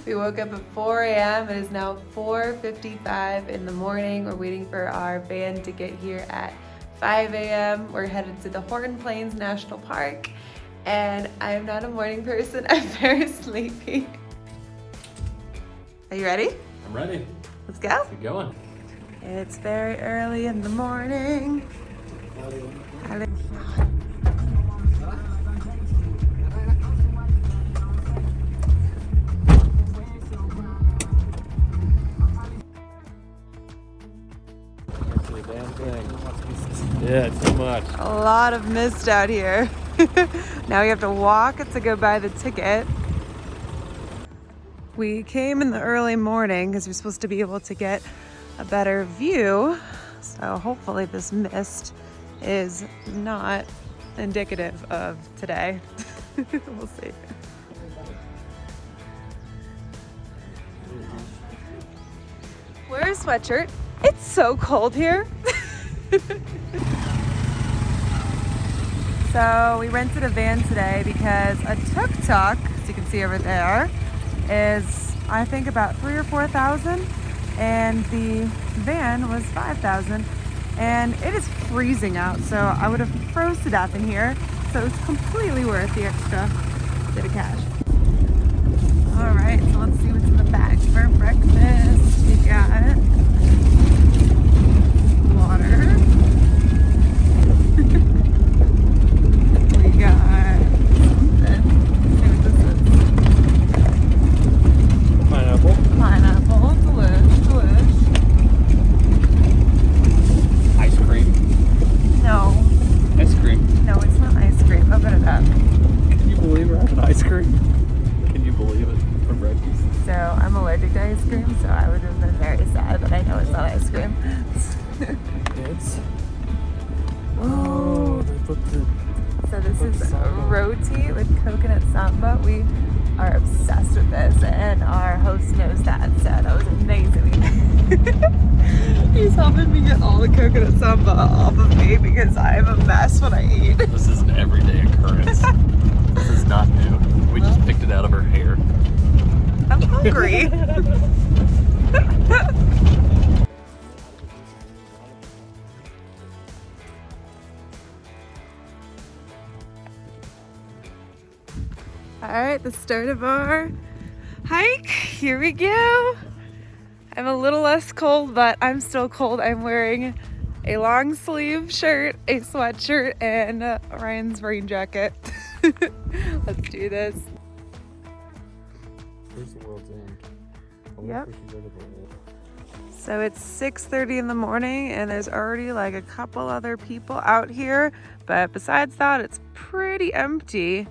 We woke up at 4 a.m. It is now 4:55 in the morning. We're waiting for our van to get here at 5 a.m. We're headed to the Horton Plains National Park, and I am not a morning person. I'm very sleepy. Are you ready? I'm ready. Let's go. Let's get going. It's very early in the morning. Yeah, too much. A lot of mist out here. Now we have to walk to go buy the ticket. We came in the early morning because we're supposed to be able to get a better view. So hopefully this mist is not indicative of today. We'll see. Wear a sweatshirt. It's so cold here. So we rented a van today because a tuk-tuk, as you can see over there, is I think about 3,000 or 4,000, and the van was 5,000, and it is freezing out, so I would have froze to death in here. So it's completely worth the extra bit of cash. All right, so let's see what's in the bag for breakfast. We got water. We got something. Let's see what this is. Pineapple. Pineapple, delish. Ice cream. No, Ice cream. no, it's not ice cream. Open it up. Can you believe we're having ice cream? Can you believe it? For breakfast. So I'm allergic to ice cream, so I would have been very sad, but I know it's not ice cream. It's. Oh, they put the. so this is roti with coconut samba. We are obsessed with this, and our host knows that, so that was amazing. He's helping me get all the coconut samba off of me because I'm a mess when I eat. This is an everyday occurrence. This is not new. We just picked it out of her hair. I'm hungry. All right, the start of our hike. Here we go. I'm a little less cold, but I'm still cold. I'm wearing a long sleeve shirt, a sweatshirt, and Ryan's rain jacket. Let's do this. Where's the world's end? Yep. So it's 6:30 in the morning, and there's already like a couple other people out here, but besides that, it's pretty empty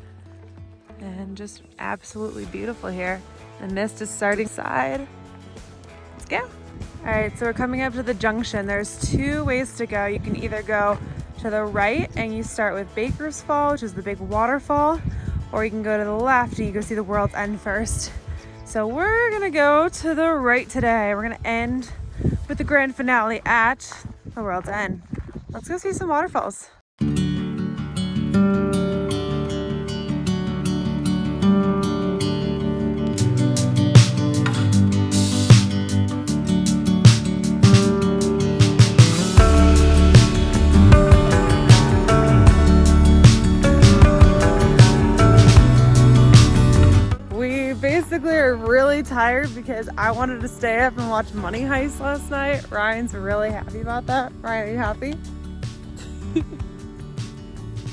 and just absolutely beautiful here. The mist is starting side. Let's go. All right, so we're coming up to the junction. There's two ways to go. You can either go to the right and you start with Baker's Fall, which is the big waterfall, or you can go to the left and you go see the World's End first. So we're gonna go to the right today. We're gonna end with the grand finale at the World's End. Let's go see some waterfalls. Basically are really tired because I wanted to stay up and watch Money Heist last night. Ryan's really happy about that. Ryan, are you happy?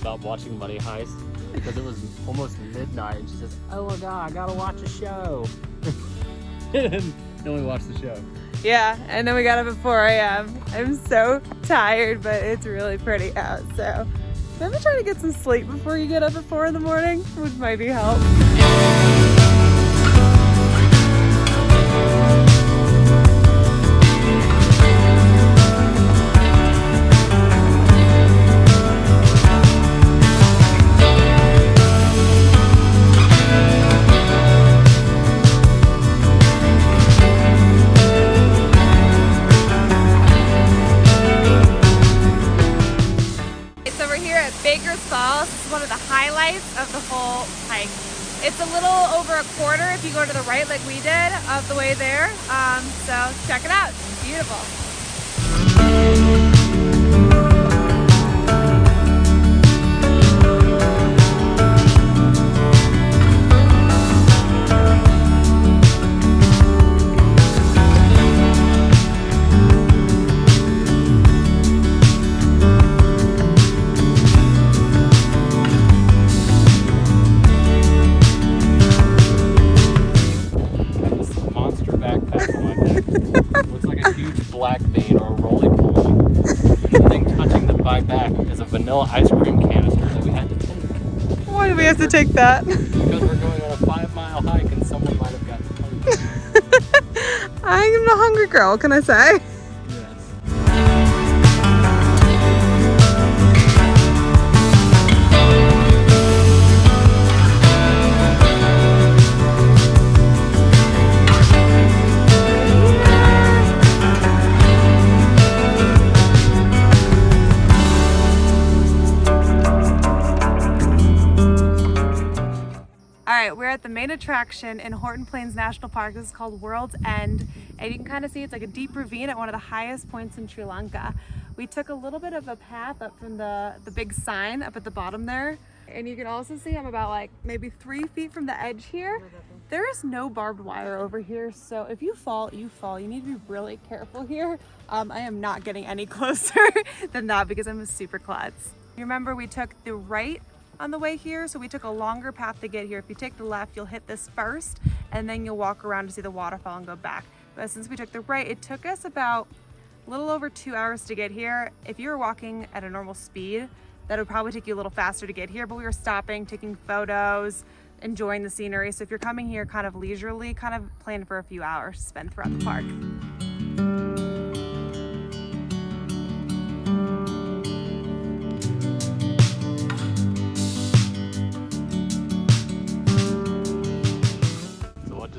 About watching Money Heist because it was almost midnight and she says, "Oh my god, I gotta watch a show." And then we watched the show. Yeah, and then we got up at 4 a.m. I'm so tired, but it's really pretty out. So maybe try to get some sleep before you get up at 4 in the morning would maybe help. Baker's Falls is one of the highlights of the whole hike. It's it's a little over a quarter if you go to the right like we did of the way there. So check it out, it's beautiful. Black vein or a roly-poly. The thing touching my back is a vanilla ice cream canister that we had to take. Why do we have to take that? Because we're going on a 5-mile hike and someone might have gotten hungry. I'm a hungry girl, what can I say? We're at the main attraction in Horton Plains National Park. This is called World's End, and you can kind of see it's like a deep ravine at one of the highest points in Sri Lanka. We took a little bit of a path up from the big sign up at the bottom there, and you can also see I'm about like maybe 3 feet from the edge here. There is no barbed wire over here, so if you fall, you fall. You need to be really careful here. I am not getting any closer than that because I'm a super klutz. You remember we took the right on the way here, so we took a longer path to get here. If you take the left, you'll hit this first, and then you'll walk around to see the waterfall and go back. But since we took the right, it took us about a little over 2 hours to get here. If you were walking at a normal speed, that would probably take you a little faster to get here, but we were stopping, taking photos, enjoying the scenery. So if you're coming here kind of leisurely, kind of plan for a few hours to spend throughout the park.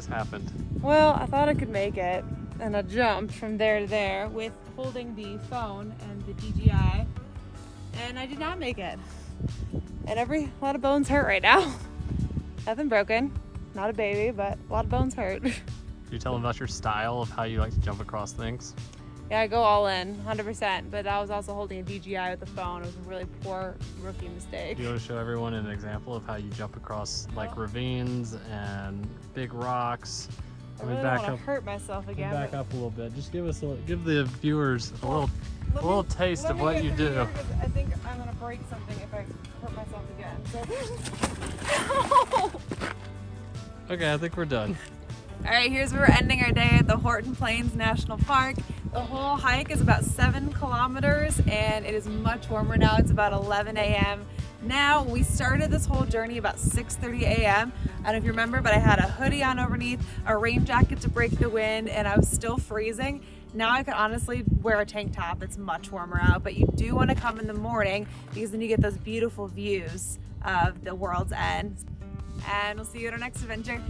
Happened? Well, I thought I could make it, and I jumped from there to there with holding the phone and the DJI, and I did not make it. And a lot of bones hurt right now. Nothing broken, not a baby, but a lot of bones hurt. Can you tell them about your style of how you like to jump across things? Yeah, I go all in, 100%, but I was also holding a DJI with the phone. It was a really poor rookie mistake. Do you want to show everyone an example of how you jump across like ravines and big rocks? I really don't want to hurt myself again. Back up a little bit. Just give the viewers a little taste of what you do. I think I'm gonna break something if I hurt myself again. Okay, I think we're done. All right, here's where we're ending our day at the Horton Plains National Park. The whole hike is about 7 kilometers and it is much warmer now. It's about 11 a.m. Now, we started this whole journey about 6:30 a.m. I don't know if you remember, but I had a hoodie on underneath, a rain jacket to break the wind, and I was still freezing. Now I could honestly wear a tank top. It's much warmer out, but you do want to come in the morning because then you get those beautiful views of the World's End. And we'll see you at our next adventure.